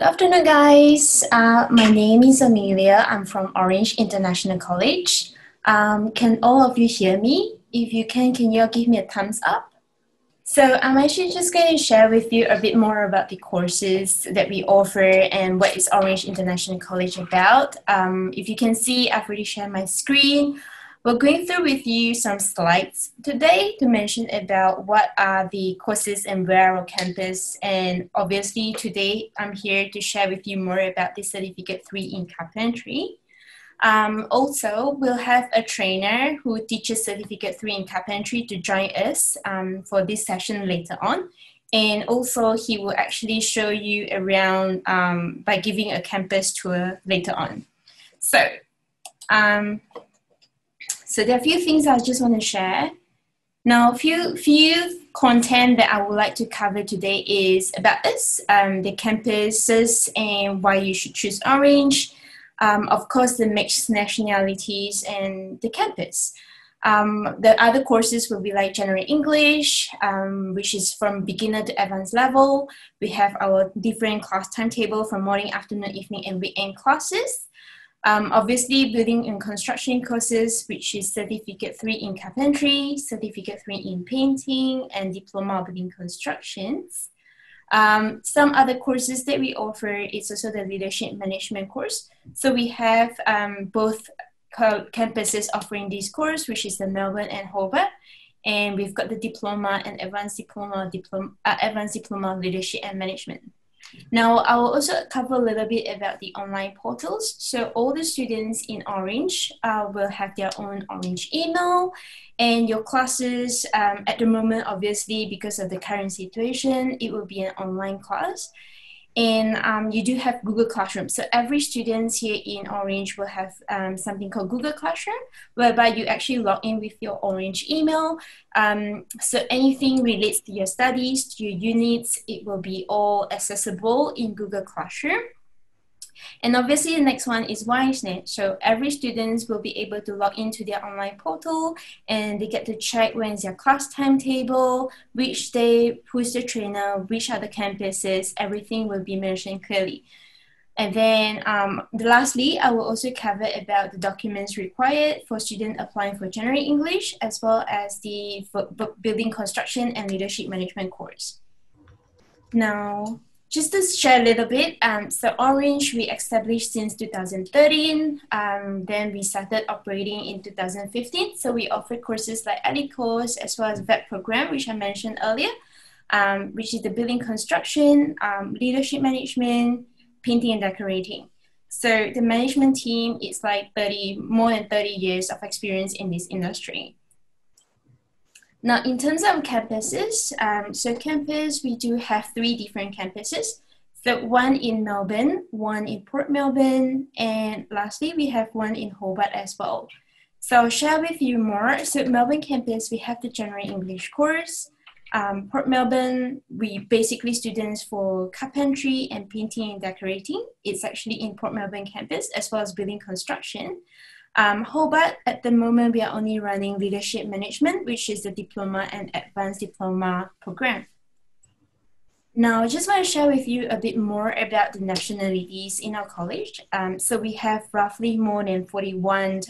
Good afternoon, guys. My name is Amelia. I'm from Orange International College. Can all of you hear me? If you can you all give me a thumbs up? So I'm actually just going to share with you a bit more about the courses that we offer and what is Orange International College about. If you can see, I've already shared my screen. We're going through with you some slides today to mention about what are the courses and where our campus. And obviously today I'm here to share with you more about the Certificate 3 in Carpentry. Also, we'll have a trainer who teaches Certificate 3 in Carpentry to join us for this session later on. And also he will actually show you around by giving a campus tour later on. So there are a few things I just want to share. Now, few content that I would like to cover today is about us, the campuses and why you should choose Orange. Of course, the mixed nationalities and the campus. The other courses will be like General English, which is from beginner to advanced level. We have our different class timetable from morning, afternoon, evening, and weekend classes. Obviously, building and construction courses, which is Certificate 3 in Carpentry, Certificate 3 in Painting, and Diploma of Building Constructions. Some other courses that we offer is also the Leadership Management course. So we have both campuses offering this course, which is the Melbourne and Hobart. And we've got the Diploma and Advanced Diploma Leadership and Management. Now, I will also cover a little bit about the online portals. So all the students in Orange will have their own Orange email, and your classes at the moment, obviously, because of the current situation, it will be an online class. And you do have Google Classroom. So every student here in Orange will have something called Google Classroom, whereby you actually log in with your Orange email. So anything relates to your studies, to your units, it will be all accessible in Google Classroom. And obviously the next one is WiseNet. So every student will be able to log into their online portal and they get to check when's their class timetable, which day, who's the trainer, which are the campuses, everything will be mentioned clearly. And then lastly, I will also cover about the documents required for students applying for General English, as well as the Building Construction and Leadership Management course. Now, just to share a little bit, so Orange, we established since 2013. Then we started operating in 2015. So we offer courses like ALI course, as well as VET program, which I mentioned earlier, which is the building construction, leadership management, painting and decorating. So the management team is like more than 30 years of experience in this industry. Now, in terms of campuses, so campus, we do have 3 different campuses. So one in Melbourne, one in Port Melbourne, and lastly, we have one in Hobart as well. So I'll share with you more. So Melbourne campus, we have the General English course. Port Melbourne, we basically students for carpentry and painting and decorating. It's actually in Port Melbourne campus, as well as building construction. Hobart, at the moment, we are only running Leadership Management, which is the Diploma and Advanced Diploma program. Now, I just want to share with you a bit more about the nationalities in our college. So we have roughly more than 41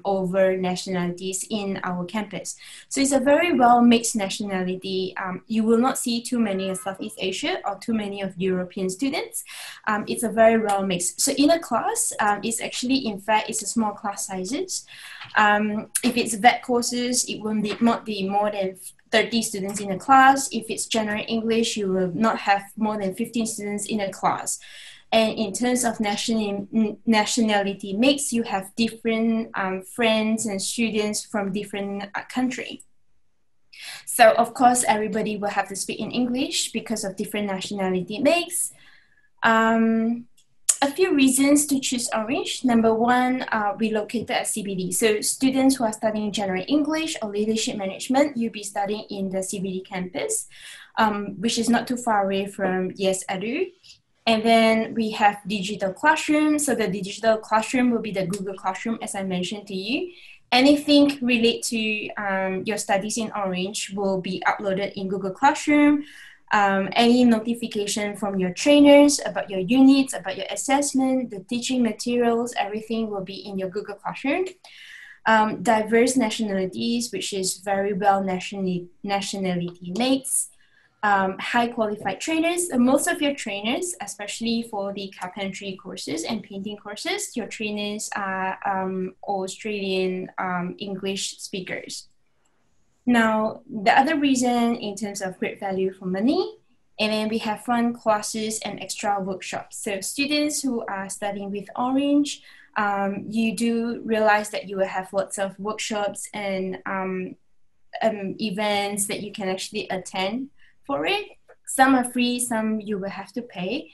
over nationalities in our campus. So it's a very well mixed nationality. You will not see too many of Southeast Asia or too many of European students. It's a very well mixed. So in a class, it's actually, in fact, it's a small class sizes. If it's VET courses, it will not be more than 30 students in a class. If it's General English, you will not have more than 15 students in a class. And in terms of nationality mix, you have different friends and students from different countries. So of course, everybody will have to speak in English because of different nationality mix. A few reasons to choose Orange. Number one, we located at CBD. So students who are studying General English or Leadership Management, you'll be studying in the CBD campus, which is not too far away from yeseduntour. And then we have digital classroom. So the digital classroom will be the Google Classroom, as I mentioned to you. Anything related to your studies in Orange will be uploaded in Google Classroom. Any notification from your trainers about your units, about your assessment, the teaching materials, everything will be in your Google Classroom. Diverse nationalities, which is very well nationality mix. High qualified trainers. Most of your trainers, especially for the carpentry courses and painting courses, your trainers are Australian English speakers. Now, the other reason in terms of great value for money, and then we have fun classes and extra workshops. So students who are studying with Orange, you do realize that you will have lots of workshops and events that you can actually attend for it. Some are free, some you will have to pay.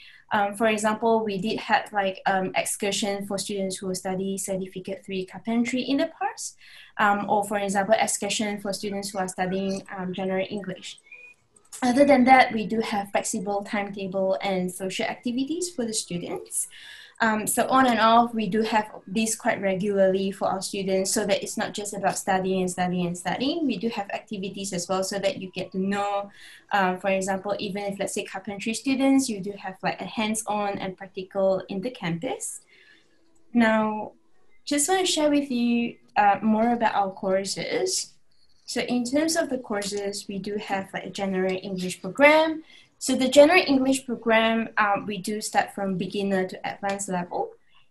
For example, we did have like excursion for students who study Certificate 3 Carpentry in the past, or for example, excursion for students who are studying General English. Other than that, we do have flexible timetable and social activities for the students. So on and off, we do have these quite regularly for our students so that it's not just about studying and studying and studying. We do have activities as well so that you get to know, for example, even if let's say carpentry students, you do have like a hands-on and practical in the campus. Now, just want to share with you more about our courses. So in terms of the courses, we do have like a general English program. So the general English program, we do start from beginner to advanced level.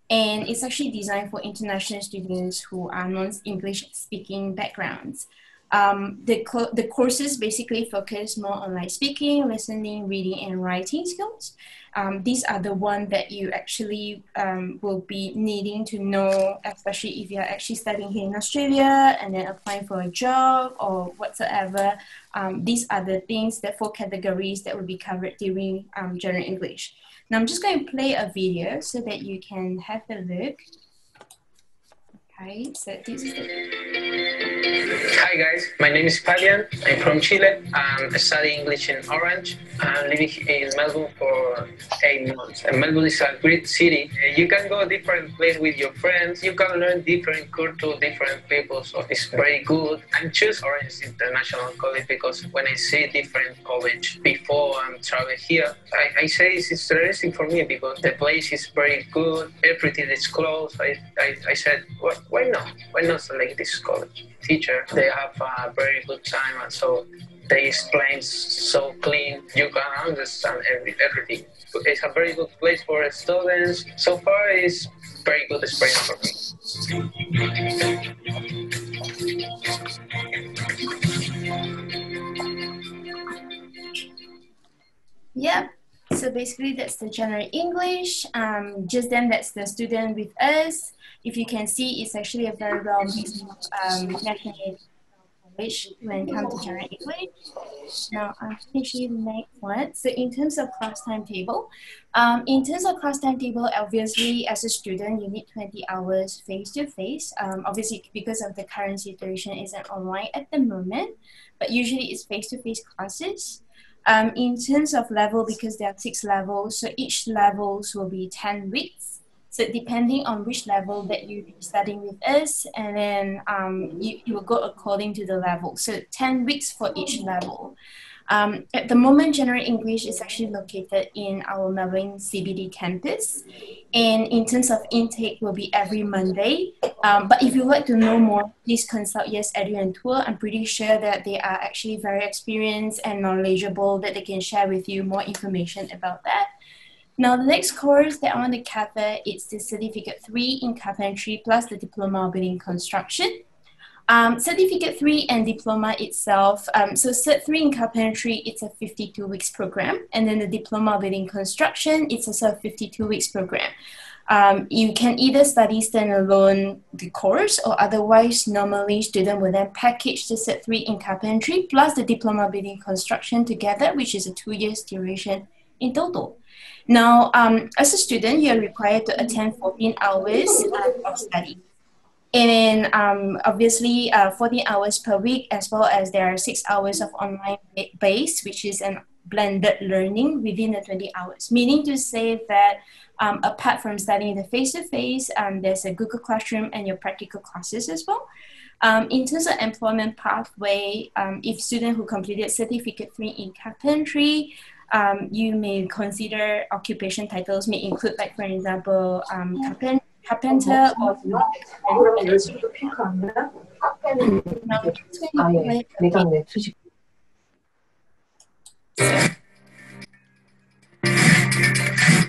And it's actually designed for international students who are non-English speaking backgrounds. The courses basically focus more on like speaking, listening, reading, and writing skills. These are the ones that you actually will be needing to know, especially if you're actually studying here in Australia and then applying for a job or whatsoever. These are the things, the 4 categories that will be covered during General English. Now I'm just going to play a video so that you can have a look. Okay, so this is Hi guys, my name is Fabian. I'm from Chile. I study English in Orange. I'm living in Melbourne for 8 months. And Melbourne is a great city. You can go different places with your friends. You can learn different culture, different people. So it's very good. I choose Orange International College because when I see different college before I'm traveling here, I say it's interesting for me because the place is very good. Everything is close. I said, why not? Why not select this college? Teacher, they have a very good time, and so they explain so clean. You can understand everything. It's a very good place for students. So far, it's very good experience for me. yeah. So basically that's the general English. Just then that's the student with us. If you can see, it's actually a very well mixed national college when it comes to general English. Now I'll finish the next one. So in terms of class timetable, obviously as a student, you need 20 hours face-to-face. Obviously because of the current situation isn't online at the moment, but usually it's face-to-face classes. In terms of level, because there are 6 levels, so each levels will be 10 weeks. So depending on which level that you're studying with us, and then you will go according to the level. So 10 weeks for each level. At the moment, General English is actually located in our Melbourne CBD campus. And in terms of intake, will be every Monday. But if you'd like to know more, please consult yeseduntour. I'm pretty sure that they are actually very experienced and knowledgeable, that they can share with you more information about that. Now, the next course that I want to cover is the Certificate 3 in Carpentry plus the Diploma of Building Construction. Certificate 3 and Diploma itself, so Cert 3 in Carpentry, it's a 52 weeks program, and then the Diploma of Building Construction, it's also a 52 weeks program. You can either study standalone the course, or otherwise, normally student will then package the Cert 3 in Carpentry plus the Diploma of Building Construction together, which is a 2 years duration in total. Now, as a student, you're required to attend 14 hours of study. And then obviously 14 hours per week, as well as there are 6 hours of online base, which is an blended learning within the 20 hours. Meaning to say that apart from studying the face-to-face, there's a Google Classroom and your practical classes as well. In terms of employment pathway, if student who completed Certificate 3 in Carpentry, you may consider occupation titles may include, like, for example, carpenter or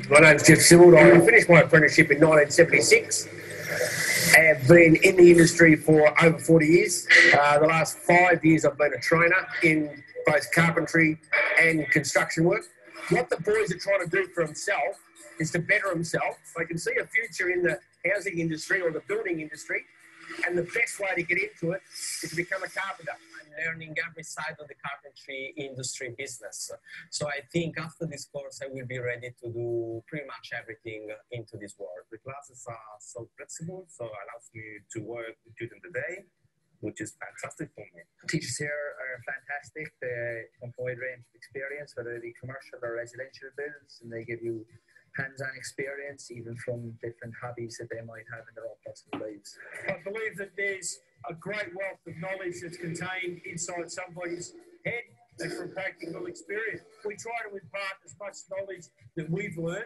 My name's Jeff Sewell. I finished my apprenticeship in 1976. I've been in the industry for over 40 years. The last 5 years I've been a trainer in both carpentry and construction work. What the boys are trying to do for themselves is to better themselves. They can see a future in the housing industry or the building industry, and the best way to get into it is to become a carpenter. Learning every side of the carpentry industry business. So I think after this course, I will be ready to do pretty much everything into this world. The classes are so flexible, so it allows me to work during the day, which is fantastic for me. Teachers here are fantastic. They have a wide range of experience, whether it be commercial or residential builds, and they give you hands-on experience, even from different hobbies that they might have in their own personal lives. I believe that there's a great wealth of knowledge that's contained inside somebody's head and from practical experience. We try to impart as much knowledge that we've learned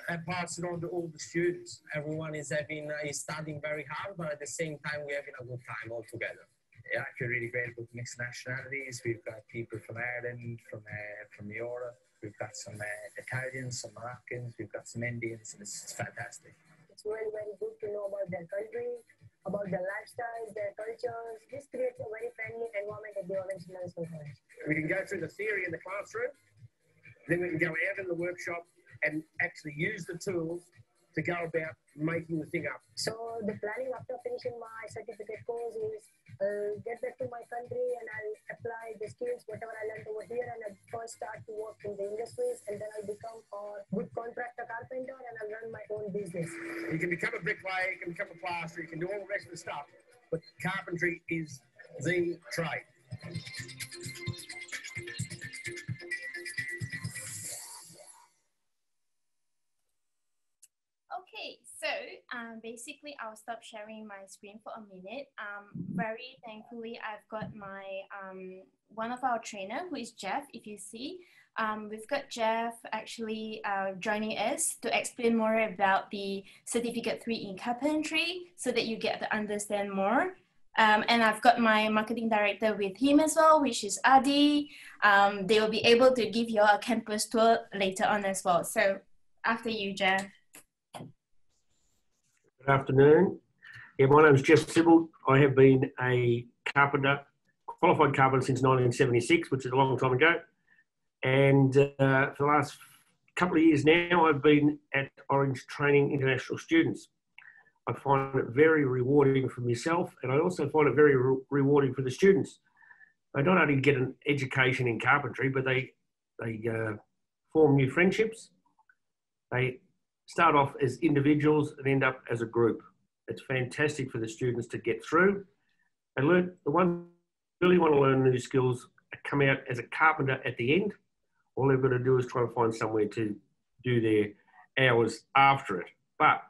and pass it on to all the students. Everyone is studying very hard, but at the same time, we're having a good time all together. Yeah, I feel really great about mixed nationalities. We've got people from Ireland, from Europe. We've got some Italians, some Moroccans. We've got some Indians, and it's fantastic. It's very, very good to know about their country, about their lifestyles, their cultures. This creates a very friendly environment at the Orange International College. We can go through the theory in the classroom, then we can go out in the workshop and actually use the tools to go about making the thing up. So the planning after finishing my certificate course is get back to my country and I'll apply the skills, whatever I learned over here, and I'll first start to work in the industries, and then I'll become a good contractor carpenter and I'll run my own business. You can become a bricklayer, you can become a plasterer, you can do all the rest of the stuff, but carpentry is the trade. Okay, so basically I'll stop sharing my screen for a minute. Very thankfully, I've got my one of our trainer, who is Jeff, if you see. We've got Jeff actually joining us to explain more about the Certificate 3 in Carpentry so that you get to understand more. And I've got my marketing director with him as well, which is Adi. They will be able to give you a campus tour later on as well. So after you, Jeff. Good afternoon. Yeah, my name is Jeff Sybil. I have been a carpenter, qualified carpenter since 1976, which is a long time ago. And for the last couple of years now, I've been at Orange training international students. I find it very rewarding for myself, and I also find it very rewarding for the students. They not only get an education in carpentry, but they form new friendships. They start off as individuals and end up as a group. It's fantastic for the students to get through and learn. The ones who really want to learn new skills come out as a carpenter at the end. All they've got to do is try to find somewhere to do their hours after it. But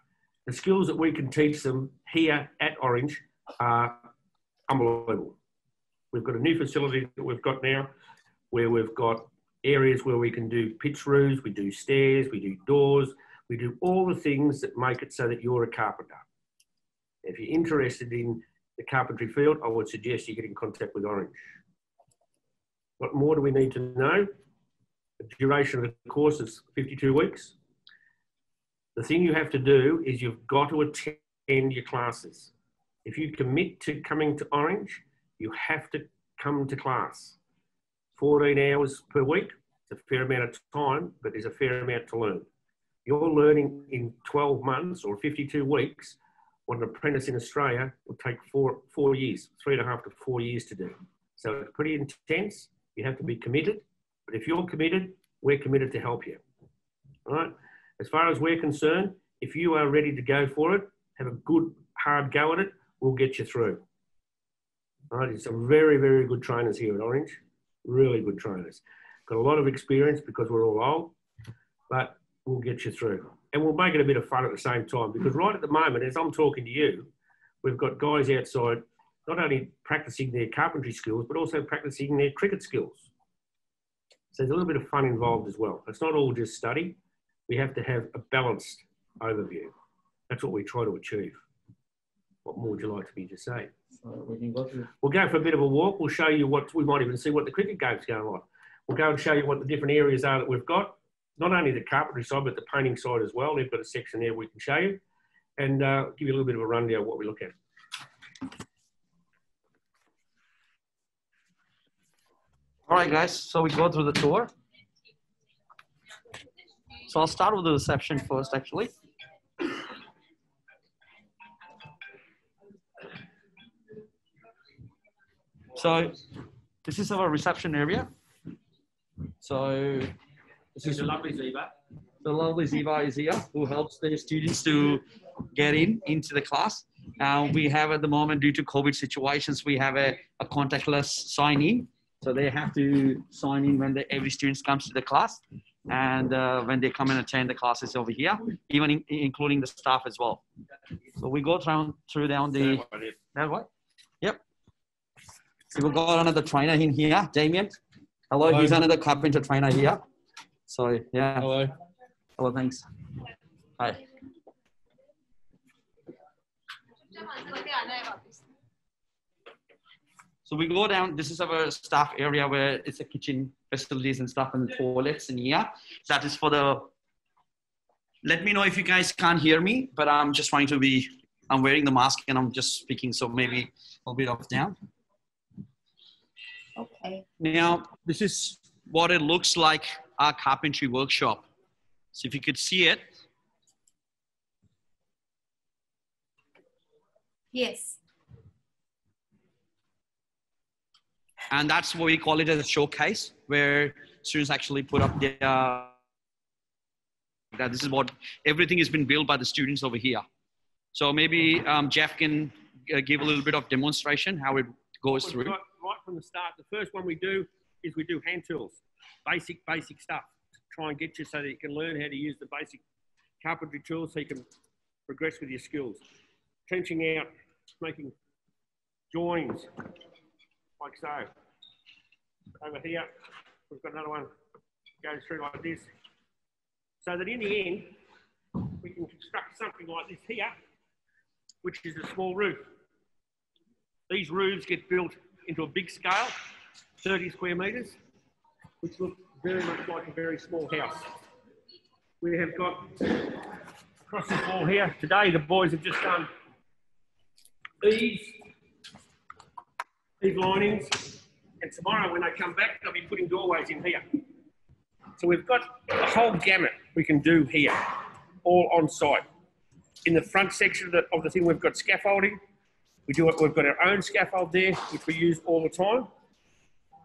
the skills that we can teach them here at Orange are unbelievable. We've got a new facility that we've got now where we've got areas where we can do pitch roofs, we do stairs, we do doors, we do all the things that make it so that you're a carpenter. If you're interested in the carpentry field, I would suggest you get in contact with Orange. What more do we need to know? The duration of the course is 52 weeks. The thing you have to do is you've got to attend your classes. If you commit to coming to Orange, you have to come to class. 14 hours per week, it's a fair amount of time, but there's a fair amount to learn. You're learning in 12 months or 52 weeks what an apprentice in Australia will take 4 years, 3.5 to 4 years to do. So it's pretty intense. You have to be committed. But if you're committed, we're committed to help you. All right? As far as we're concerned, if you are ready to go for it, have a good, hard go at it, we'll get you through. All right? There's some very, very good trainers here at Orange. Really good trainers. Got a lot of experience because we're all old, but we'll get you through. And we'll make it a bit of fun at the same time, because right at the moment, as I'm talking to you, we've got guys outside not only practicing their carpentry skills, but also practicing their cricket skills. So there's a little bit of fun involved as well. It's not all just study. We have to have a balanced overview. That's what we try to achieve. What more would you like me to say? We'll go for a bit of a walk. We'll show you what, we might even see what the cricket game's going on. We'll go and show you what the different areas are that we've got. Not only the carpentry side, but the painting side as well. They've got a section there we can show you and give you a little bit of a rundown of what we look at. All right, guys, so we go through the tour. So I'll start with the reception first, actually. So this is our reception area. So this is the lovely Ziva. The lovely Ziva is here, who helps the students to get into the class. We have at the moment, due to COVID situations, we have a contactless sign-in. So they have to sign in when every student comes to the class. And when they come and attend the classes over here, even including the staff as well. So we go through down the, that way? Yep. So we've got another trainer in here, Damien. Hello, he's another carpenter trainer here. So yeah. Hello. Hello, thanks. Hi. So we go down, this is our staff area where it's a kitchen facilities and stuff and the toilets in here. That is for the, let me know if you guys can't hear me, but I'm just trying to be, I'm wearing the mask and I'm just speaking, so maybe a bit off down. Okay. Now, this is what it looks like, our carpentry workshop. So if you could see it. Yes. And that's what we call it as a showcase, where students actually put up their, this is what, everything has been built by the students over here. So maybe Jeff can give a little bit of demonstration, how it goes through. Right from the start, the first one we do is we do hand tools, basic stuff, to try and get you so that you can learn how to use the basic carpentry tools so you can progress with your skills. Trenching out, making joins, like so. Over here, we've got another one goes through like this. So that in the end, we can construct something like this here, which is a small roof. These roofs get built into a big scale, 30 square metres, which look very much like a very small house. We have got across this wall here, today the boys have just done these linings, and tomorrow when they come back, they'll be putting doorways in here. So we've got a whole gamut we can do here, all on site. In the front section of the thing, we've got scaffolding. We've got our own scaffold there, which we use all the time.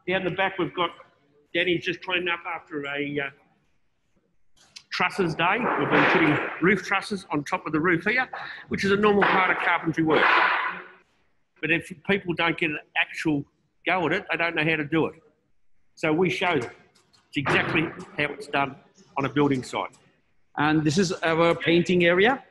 Down the back, we've got Danny's just cleaning up after a trusses day. We've been putting roof trusses on top of the roof here, which is a normal part of carpentry work. But if people don't get an actual go at it, they don't know how to do it. So we show them. It's exactly how it's done on a building site. And this is our painting area.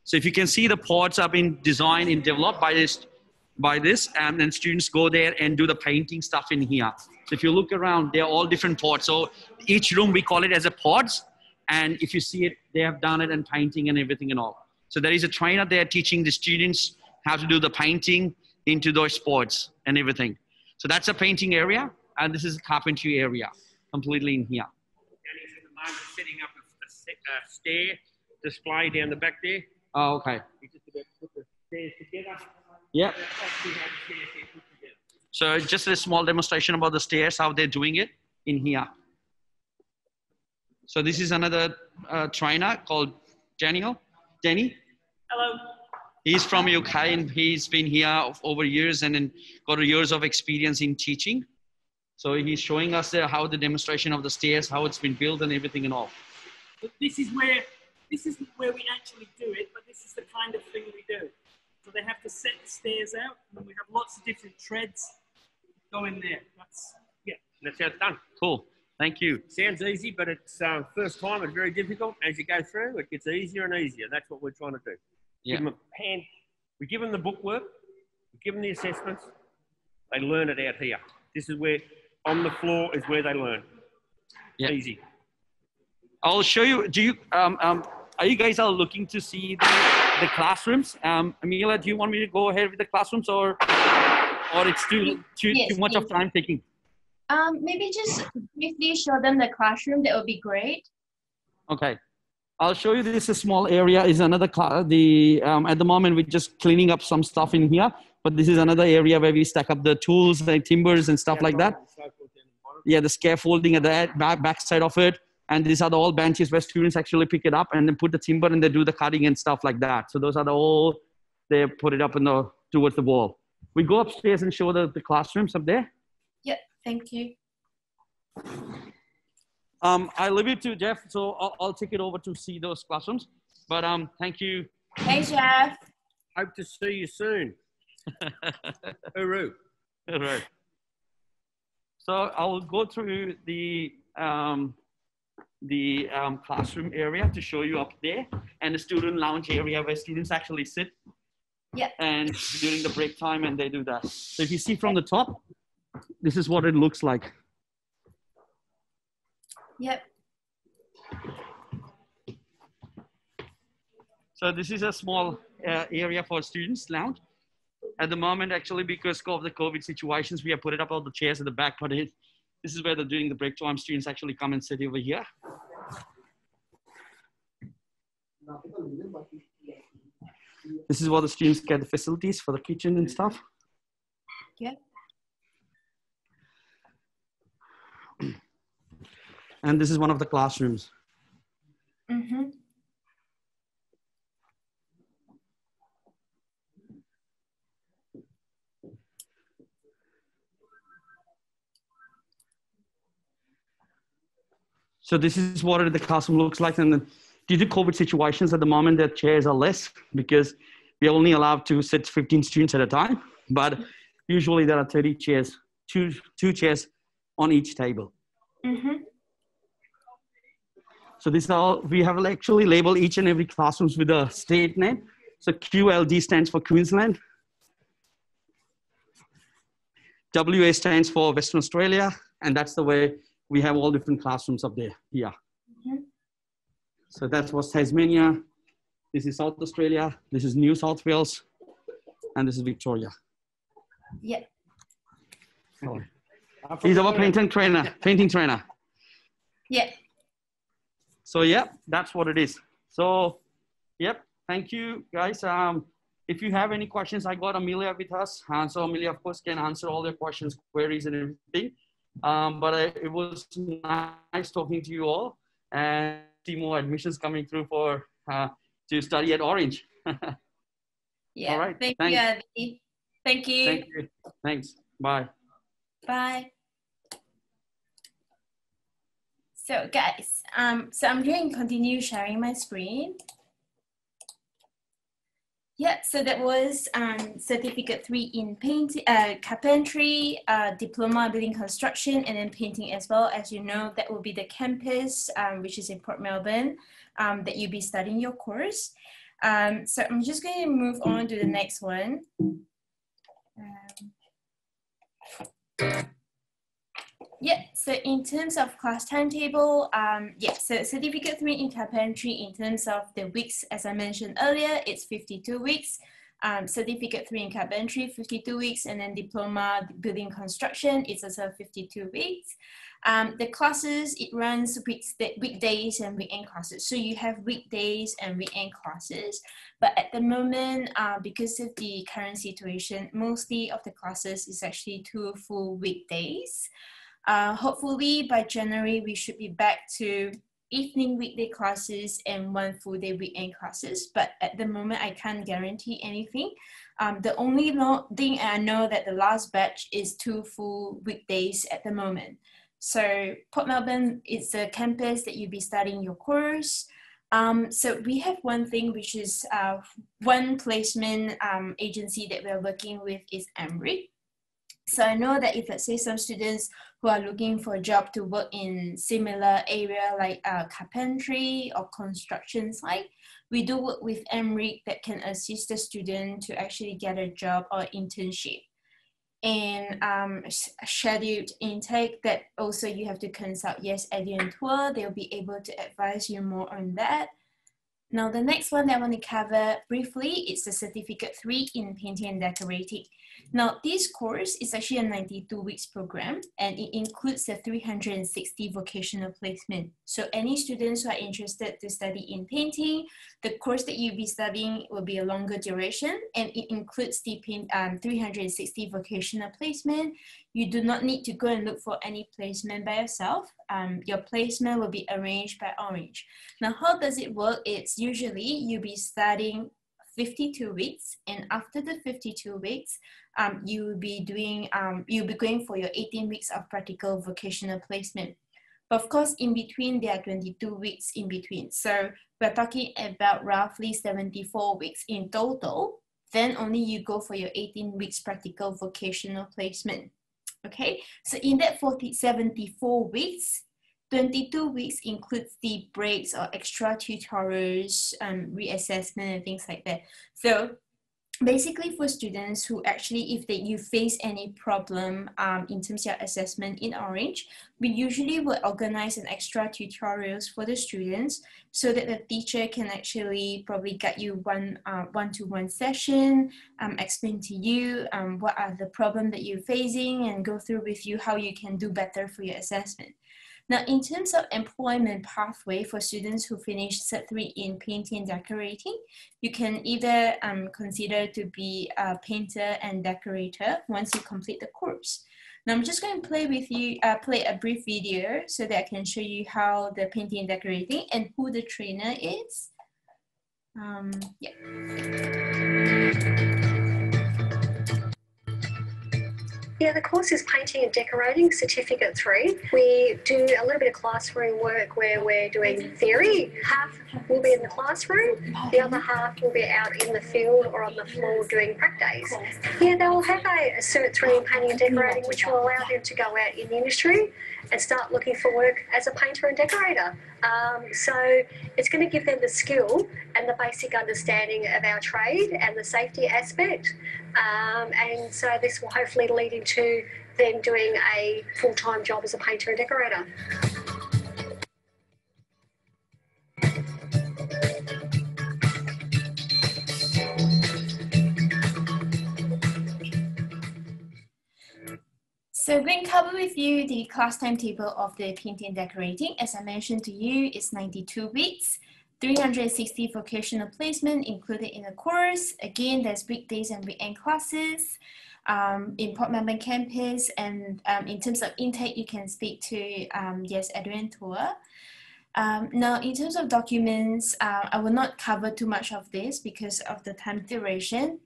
So if you can see, the pods have been designed and developed by this, and then students go there and do the painting stuff in here. So if you look around, they're all different pods. So each room, we call it as a pods. And if you see it, they have done it and painting and everything and all. So there is a trainer there teaching the students how to do the painting into those pods and everything. So that's a painting area, and this is a carpentry area, completely in here. Danny's at the moment setting up a stair display down the back there. Oh, okay. You just about put the stairs together. Yep. So just a small demonstration about the stairs, how they're doing it in here. So this is another trainer called Danny. Hello. He's from UK and he's been here over years and then got years of experience in teaching. So he's showing us how the demonstration of the stairs, how it's been built and everything and all. But this is where we actually do it, but this is the kind of thing we do. So they have to set the stairs out, and then we have lots of different treads go in there. That's how it's done. Cool. Thank you. Sounds easy, but it's first time, it's very difficult. As you go through, it gets easier and easier. That's what we're trying to do. Yeah. Give them we give them the bookwork, We give them the assessments. They learn it out here. This is where, on the floor is where they learn. Yeah. Easy. I'll show you. Do you are you guys all looking to see the classrooms? Amelia, do you want me to go ahead with the classrooms, or it's too much of time taking? Maybe just briefly show them the classroom. That would be great. Okay. I'll show you this. A small area is another at the moment we're just cleaning up some stuff in here, but this is another area where we stack up the tools, the timbers and stuff like that. Yeah, the scaffolding at the back side of it. And these are the all benches where students actually pick it up and then put the timber and they do the cutting and stuff like that. So those are they put it up towards the wall. We go upstairs and show the classrooms up there. Yeah, thank you. I leave it to Jeff, so I'll take it over to see those classrooms. But thank you. Thanks, Jeff. Hope to see you soon. Hooroo. All right. So I'll go through the classroom area to show you up there, and the student lounge area where students actually sit. Yeah. And during the break time, and they do that. So if you see from the top, this is what it looks like. Yep. So this is a small area for students lounge. At the moment, actually, because of the COVID situations, we have put it up all the chairs at the back, but this is where during the break time, students actually come and sit over here. This is where the students get the facilities for the kitchen and stuff. Yeah. And this is one of the classrooms. Mm-hmm. So this is what the classroom looks like. And then due to COVID situations at the moment, the chairs are less because we're only allowed to sit 15 students at a time. But usually there are 30 chairs, two chairs on each table. Mm-hmm. So this is all, we have actually labeled each and every classrooms with a state name. So QLD stands for Queensland. WA stands for Western Australia. And that's the way we have all different classrooms up there. Yeah. Mm-hmm. So that was Tasmania. This is South Australia. This is New South Wales. And this is Victoria. Yeah. Oh. He's our painting trainer. Yeah. So yeah, that's what it is. So, yep. Thank you guys. If you have any questions, I got Amelia with us. So Amelia, of course, can answer all your questions, queries and everything. But it was nice talking to you all, and see more admissions coming through for to study at Orange. Yeah. All right. Thank Thanks. you, Abby. Thank you. Thank you. Thanks. Bye. Bye. So guys, so I'm going to continue sharing my screen. Yeah, so that was certificate 3 in painting, carpentry, diploma building construction, and then painting as well. As you know, that will be the campus, which is in Port Melbourne, that you'll be studying your course. So I'm just going to move on to the next one. Yeah, so in terms of class timetable, yeah, so certificate 3 in carpentry, in terms of the weeks, as I mentioned earlier, it's 52 weeks. Certificate 3 in carpentry, 52 weeks, and then diploma building construction, it's also 52 weeks. The classes, it runs weekdays and weekend classes. So you have weekdays and weekend classes. But at the moment, because of the current situation, mostly of the classes is actually 2 full weekdays. Hopefully by January, we should be back to evening weekday classes and 1 full day weekend classes. But at the moment, I can't guarantee anything. The only thing I know that the last batch is 2 full weekdays at the moment. So Port Melbourne is the campus that you'll be studying your course. So we have one thing, which is one placement agency that we're working with is Amric. So I know that if, let's say, some students who are looking for a job to work in similar area like carpentry or construction site, we do work with MRIC that can assist the student to actually get a job or internship. And scheduled intake that also you have to consult yeseduntour. They'll be able to advise you more on that. Now, the next one that I want to cover briefly is the Certificate 3 in Painting and Decorating. Now, this course is actually a 92 weeks program, and it includes the 360 vocational placement. So any students who are interested to study in painting, the course that you'll be studying will be a longer duration, and it includes the 360 vocational placement. You do not need to go and look for any placement by yourself. Your placement will be arranged by Orange. Now, how does it work? It's usually you'll be studying 52 weeks, and after the 52 weeks, you'll be going for your 18 weeks of practical vocational placement. But of course, in between, there are 22 weeks in between. So we're talking about roughly 74 weeks in total. Then only you go for your 18 weeks practical vocational placement. Okay, so in that 74 weeks, 22 weeks includes the breaks or extra tutorials, reassessment and things like that. So basically for students who actually, if you face any problem in terms of your assessment in Orange, we usually will organize an extra tutorials for the students so that the teacher can actually probably get you one-to-one session, explain to you what are the problems that you're facing and go through with you how you can do better for your assessment. Now, in terms of employment pathway for students who finish Cert 3 in Painting and Decorating, you can either consider to be a painter and decorator once you complete the course. Now, I'm just going to play a brief video so that I can show you how the painting and decorating and who the trainer is. Yeah, the course is Painting and Decorating, Certificate 3. We do a little bit of classroom work where we're doing theory. Half will be in the classroom, the other half will be out in the field or on the floor doing prac days. Yeah, they'll have a Cert 3 in Painting and Decorating, which will allow them to go out in the industry and start looking for work as a painter and decorator. So it's going to give them the skill and the basic understanding of our trade and the safety aspect. And so this will hopefully lead into them doing a full-time job as a painter and decorator. So I'm going to cover with you the class timetable of the Painting and Decorating. As I mentioned to you, it's 92 weeks, 360 vocational placement included in the course. Again, there's weekdays and weekend classes in Port Melbourne campus. And in terms of intake, you can speak to yeseduntour. Now, in terms of documents, I will not cover too much of this because of the time duration.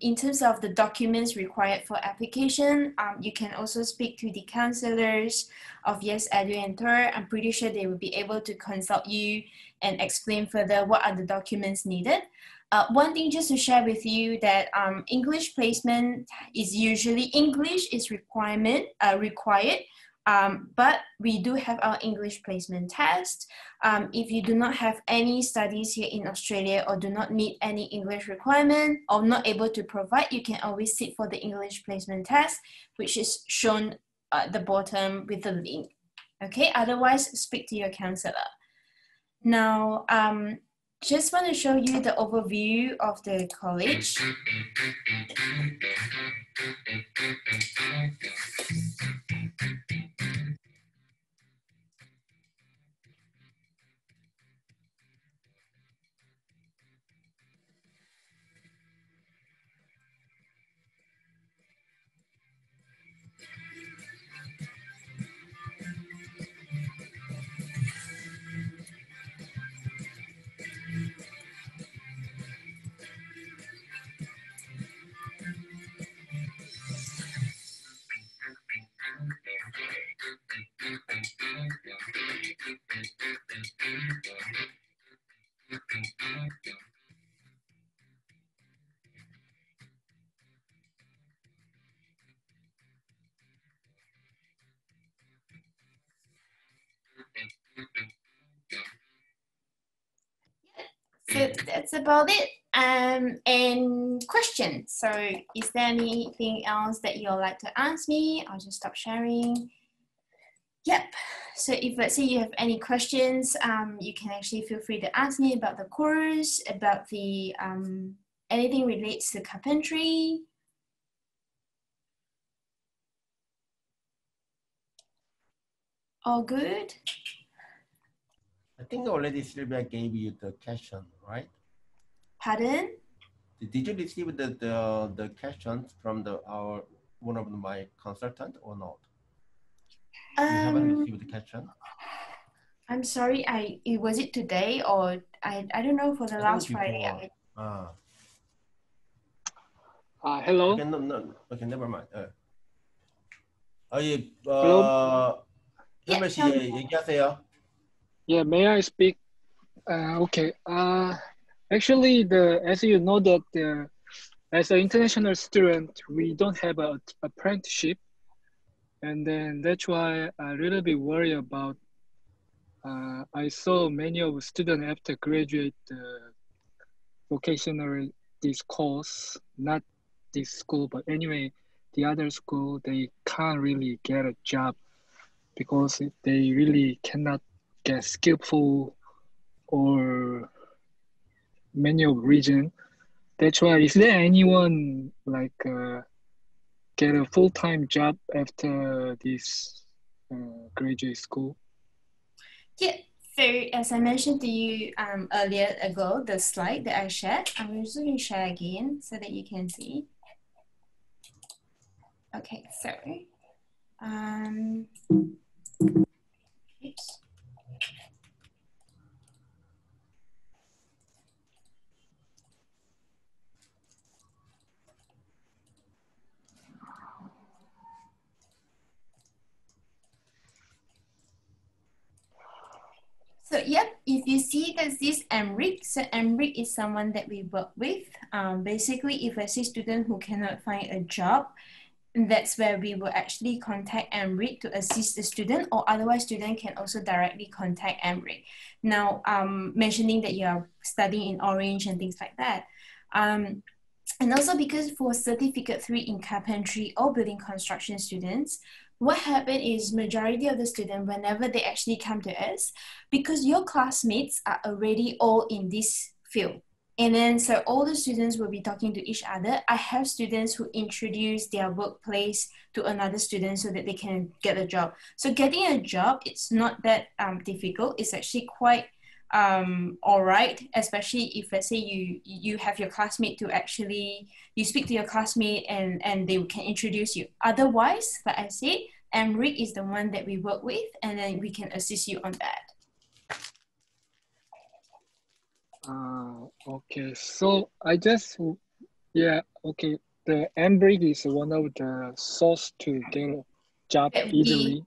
In terms of the documents required for application, you can also speak to the counselors of yeseduntour. I'm pretty sure they will be able to consult you and explain further what are the documents needed. One thing just to share with you that English placement is usually English is required. But we do have our English placement test. If you do not have any studies here in Australia or do not need any English requirement or not able to provide, you can always sit for the English placement test, which is shown at the bottom with the link. Okay, otherwise speak to your counselor. Now, just want to show you the overview of the college. that's about it. And questions. So is there anything else that you'd like to ask me? I'll just stop sharing. Yep. So if let's say you have any questions, you can actually feel free to ask me about the course, about the anything relates to carpentry. All good? I think already Sylvia gave you the question, right? Pardon? Did you receive the questions from one of my consultant or not? You haven't received the question? I'm sorry, was it today or I don't know, for the last Friday. Hello. Okay, no, okay, never mind. Hello. 얘기하세요. Yeah, may I speak? Okay. Actually, as you know that as an international student, we don't have an apprenticeship, and then that's why I really be worried about. I saw many of students after graduate vocational this course, not this school, but anyway, the other school, they can't really get a job because they really cannot get skillful or many of reason. That's why, is there anyone like get a full-time job after this graduate school? Yeah, so as I mentioned to you earlier ago, the slide that I shared, I'm just going to share again so that you can see. Okay, so oops. So yep, if you see that this MRIC, so MRIC is someone that we work with. Basically, if I see a student who cannot find a job, that's where we will actually contact MRIC to assist the student, or otherwise student can also directly contact MRIC. Now, mentioning that you are studying in Orange and things like that. And also because for Certificate 3 in Carpentry or Building Construction students, what happened is majority of the students, whenever they actually come to us, because your classmates are already all in this field. And then so all the students will be talking to each other. I have students who introduce their workplace to another student so that they can get a job. So getting a job, it's not that difficult. It's actually quite all right, especially if let's say you have your classmate to actually, you speak to your classmate and they can introduce you. Otherwise, like I said, MRIC is the one that we work with, and then we can assist you on that. Okay, so I just, yeah, okay. The MBRIC is one of the source to get a job easily.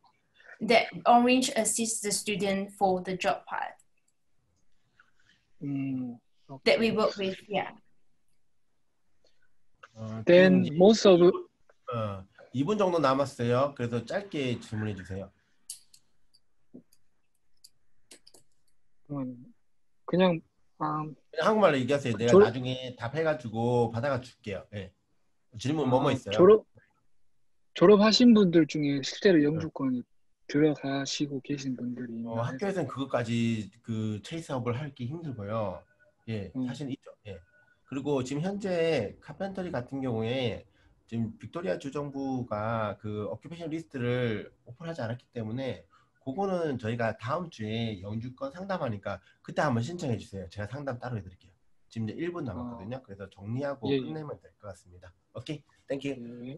That Orange assists the student for the job part. Okay. That we work with, yeah. Then most of 2분 정도 남았어요. 그래서 짧게 질문해 주세요. 그냥 한국말로 얘기하세요. 내가 나중에 답해가지고 받아가 줄게요. 네. 질문 뭐뭐 있어요? 졸업하신 분들 중에 실제로 영주권에 들어가시고 계신 분들이 있나요? 학교에서는 그것까지 그 트레이스업을 하기 힘들고요. 예, 사실 있죠. 예. 그리고 지금 현재 카펜터리 같은 경우에 지금 빅토리아 주정부가 그 오큐페이션 리스트를 오픈하지 않았기 때문에 그거는 저희가 다음 주에 영주권 상담하니까 그때 한번 신청해 주세요. 제가 상담 따로 해드릴게요. 지금 이제 1분 남았거든요. 그래서 정리하고 끝내면 될 것 같습니다. Okay, thank you.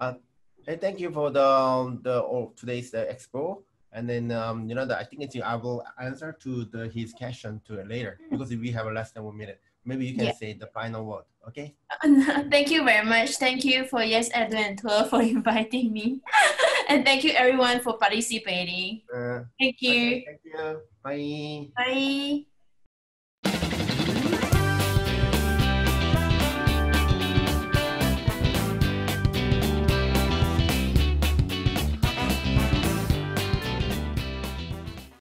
Hey, thank you for today's expo. And then you know, I think I will answer to his question later because we have less than 1 minute. Maybe you can say the final word. Okay. Thank you very much. Thank you for yeseduntour for inviting me, and thank you everyone for participating. Thank you. Okay, thank you. Bye. Bye.